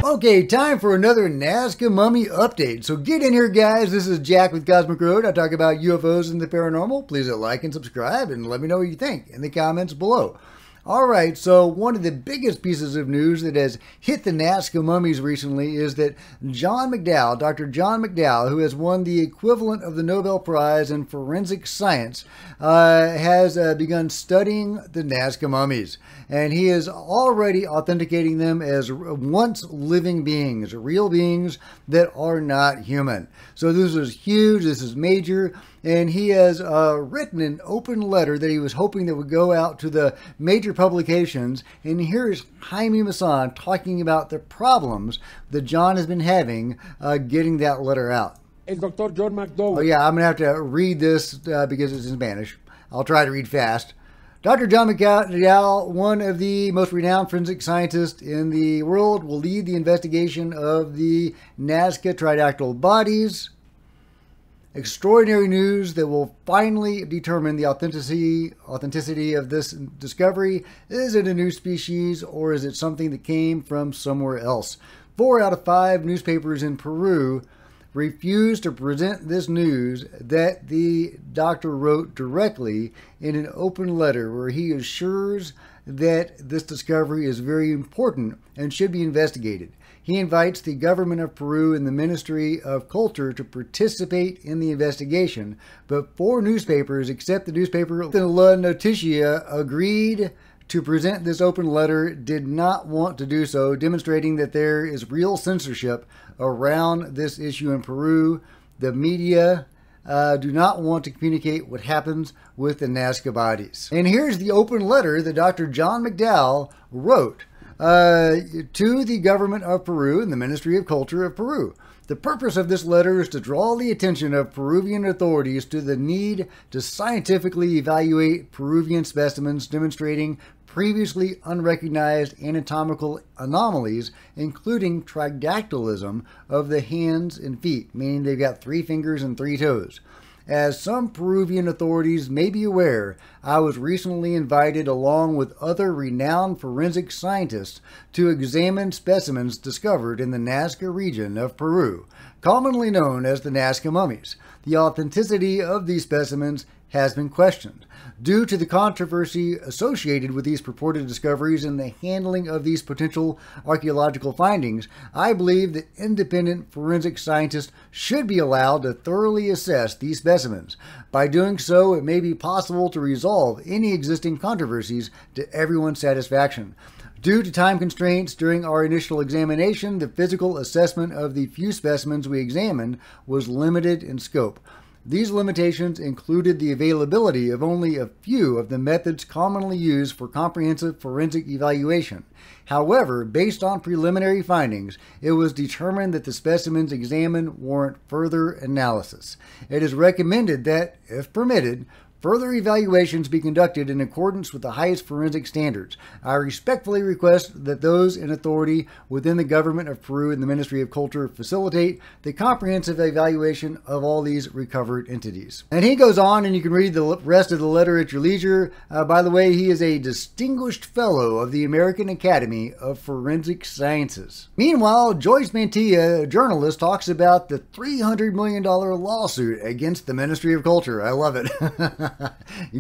Okay, time for another Nazca Mummy update. So get in here, guys. This is Jack with Cosmic Road. I talk about UFOs and the paranormal. Please hit like and subscribe and let me know what you think in the comments below. All right, so one of the biggest pieces of news that has hit the Nazca mummies recently is that John McDowell, Dr. John McDowell, who has won the equivalent of the Nobel Prize in forensic science, has begun studying the Nazca mummies. And he is already authenticating them as once living beings, real beings that are not human. So this is huge, this is major. And he has written an open letter that he was hoping that would go out to the major publications. And here is Jaime Maussan talking about the problems that John has been having getting that letter out. El Dr. John McDowell. Oh yeah, I'm going to have to read this because it's in Spanish. I'll try to read fast. Dr. John McDowell, one of the most renowned forensic scientists in the world, will lead the investigation of the Nazca tridactyl bodies. Extraordinary news that will finally determine the authenticity of this discovery. Is it a new species or is it something that came from somewhere else? 4 out of 5 newspapers in Peru refused to present this news that the doctor wrote directly in an open letter where he assures that this discovery is very important and should be investigated. He invites the government of Peru and the Ministry of Culture to participate in the investigation, but 4 newspapers, except the newspaper La Noticia, agreed to present this open letter, did not want to do so, demonstrating that there is real censorship around this issue in Peru. The media do not want to communicate what happens with the Nazca bodies. And here's the open letter that Dr. John McDowell wrote to the government of Peru and the Ministry of Culture of Peru. The purpose of this letter is to draw the attention of Peruvian authorities to the need to scientifically evaluate Peruvian specimens demonstrating previously unrecognized anatomical anomalies, including tridactylism of the hands and feet, meaning they've got 3 fingers and 3 toes. As some Peruvian authorities may be aware, I was recently invited along with other renowned forensic scientists to examine specimens discovered in the Nazca region of Peru, commonly known as the Nazca mummies. The authenticity of these specimens has been questioned. Due to the controversy associated with these purported discoveries and the handling of these potential archaeological findings, I believe that independent forensic scientists should be allowed to thoroughly assess these specimens. By doing so, it may be possible to resolve any existing controversies to everyone's satisfaction. Due to time constraints during our initial examination, the physical assessment of the few specimens we examined was limited in scope. These limitations included the availability of only a few of the methods commonly used for comprehensive forensic evaluation. However, based on preliminary findings, it was determined that the specimens examined warrant further analysis. It is recommended that, if permitted, further evaluations be conducted in accordance with the highest forensic standards. I respectfully request that those in authority within the government of Peru and the Ministry of Culture facilitate the comprehensive evaluation of all these recovered entities. And he goes on, and you can read the rest of the letter at your leisure. By the way, he is a distinguished fellow of the American Academy of Forensic Sciences. Meanwhile, Joyce Mantilla, a journalist, talks about the $300 million lawsuit against the Ministry of Culture. I love it.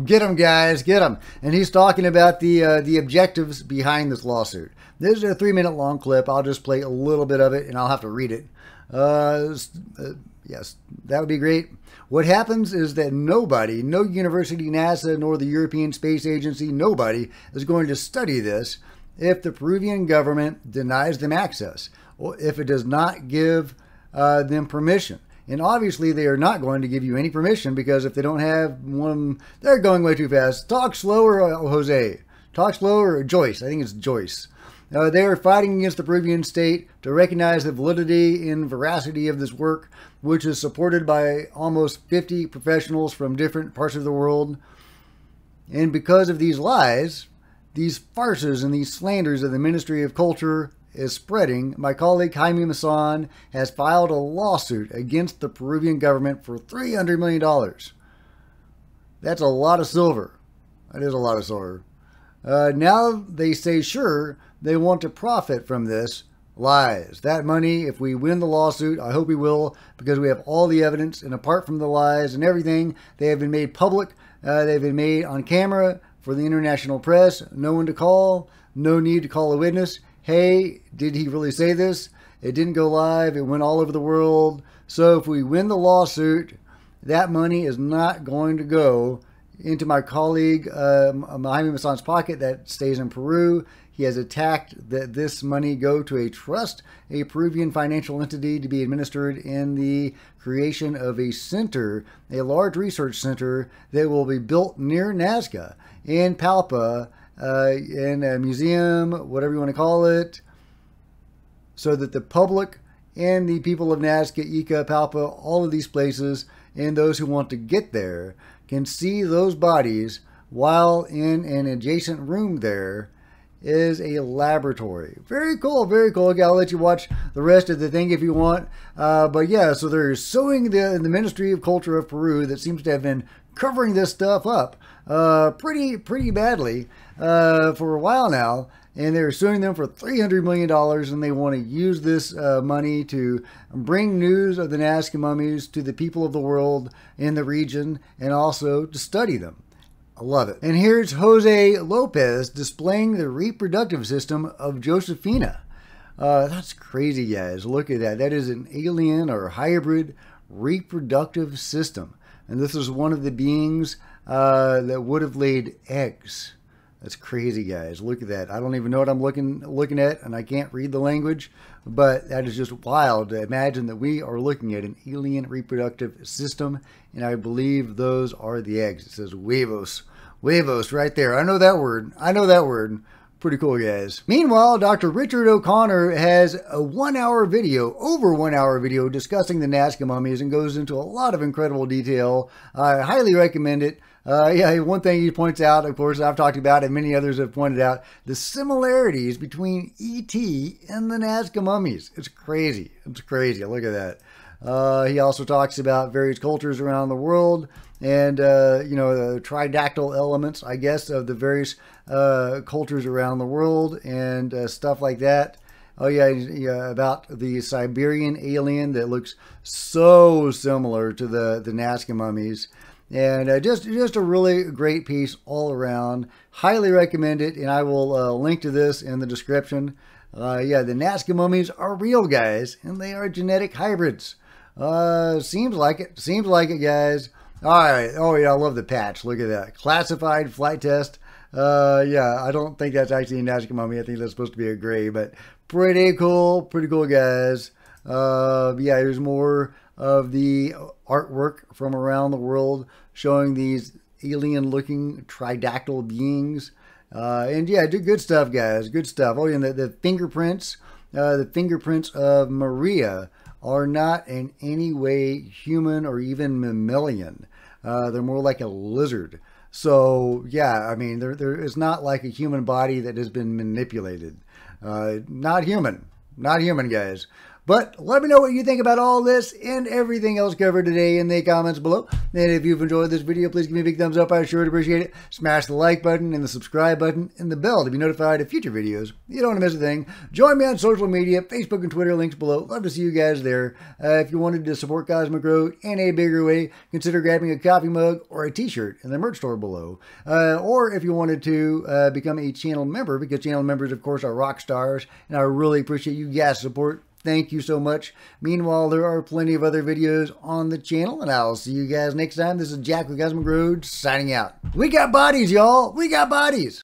Get them, guys, get them. And he's talking about the objectives behind this lawsuit. This is a 3-minute long clip. I'll just play a little bit of it, and I'll have to read it. Yes, that would be great. What happens is that nobody, no university, NASA, nor the European Space Agency, nobody is going to study this if the Peruvian government denies them access, or if it does not give them permission. And obviously, they are not going to give you any permission because if they don't have one, they're going way too fast. Talk slower, Jose. Talk slower, Joyce. I think it's Joyce. They are fighting against the Peruvian state to recognize the validity and veracity of this work, which is supported by almost 50 professionals from different parts of the world. And because of these lies, these farces and these slanders of the Ministry of Culture is spreading, my colleague Jaime Maussan has filed a lawsuit against the Peruvian government for $300 million. That's a lot of silver. That is a lot of silver. Now they say, sure, they want to profit from this lies. That money, if we win the lawsuit, I hope we will, because we have all the evidence, and apart from the lies and everything, they have been made public. They've been made on camera for the international press. No one to call. No need to call a witness. Hey, did he really say this? It didn't go live. It went all over the world. So if we win the lawsuit, that money is not going to go into my colleague Jaime Maussan's pocket that stays in Peru. He has attacked that this money go to a trust, a Peruvian financial entity, to be administered in the creation of a center, a large research center that will be built near Nazca in Palpa, in a museum, whatever you want to call it, so that the public and the people of Nazca, Ica, Palpa, all of these places, and those who want to get there can see those bodies, while in an adjacent room there is a laboratory. Very cool, very cool. Okay, I'll let you watch the rest of the thing if you want. But yeah, so they're suing the Ministry of Culture of Peru that seems to have been covering this stuff up pretty badly for a while now. And they're suing them for $300 million, and they want to use this money to bring news of the Nazca mummies to the people of the world in the region, and also to study them. I love it. And here's Jose Lopez displaying the reproductive system of Josephina. That's crazy, guys. Look at that. That is an alien or hybrid reproductive system. And this is one of the beings that would have laid eggs. That's crazy, guys. Look at that. I don't even know what I'm looking at, and I can't read the language, but that is just wild to imagine that we are looking at an alien reproductive system, and I believe those are the eggs. It says huevos. Huevos right there. I know that word. I know that word. Pretty cool, guys. Meanwhile, Dr. Richard O'Connor has a over 1 hour video discussing the Nazca mummies and goes into a lot of incredible detail. I highly recommend it. Yeah, one thing he points out, of course, I've talked about and many others have pointed out, the similarities between E.T. and the Nazca mummies. It's crazy. It's crazy. Look at that. He also talks about various cultures around the world and, you know, the tridactyl elements, I guess, of the various cultures around the world and stuff like that. Oh, yeah, about the Siberian alien that looks so similar to the Nazca mummies. And just a really great piece all around. Highly recommend it, and I will link to this in the description. Yeah, the Nazca mummies are real, guys, and they are genetic hybrids. Seems like it. Seems like it, guys. All right. Oh, yeah, I love the patch. Look at that. Classified flight test. Yeah, I don't think that's actually a Nazca mummy. I think that's supposed to be a gray, but pretty cool. Pretty cool, guys. Yeah, here's more of the artwork from around the world showing these alien-looking tridactyl beings. And yeah, good stuff, guys. Good stuff. Oh, and the fingerprints of Maria are not in any way human or even mammalian. They're more like a lizard. So yeah, I mean, there is not like a human body that has been manipulated. Not human, guys. But let me know what you think about all this and everything else covered today in the comments below. And if you've enjoyed this video, please give me a big thumbs up. I sure would appreciate it. Smash the like button and the subscribe button and the bell to be notified of future videos. You don't want to miss a thing. Join me on social media, Facebook and Twitter, links below. Love to see you guys there. If you wanted to support Cosmic Road in a bigger way, consider grabbing a coffee mug or a t-shirt in the merch store below. Or if you wanted to become a channel member, because channel members, of course, are rock stars, and I really appreciate you guys' support. Thank you so much. Meanwhile, there are plenty of other videos on the channel, and I'll see you guys next time. This is Jack with Cosmic Road signing out. We got bodies, y'all. We got bodies.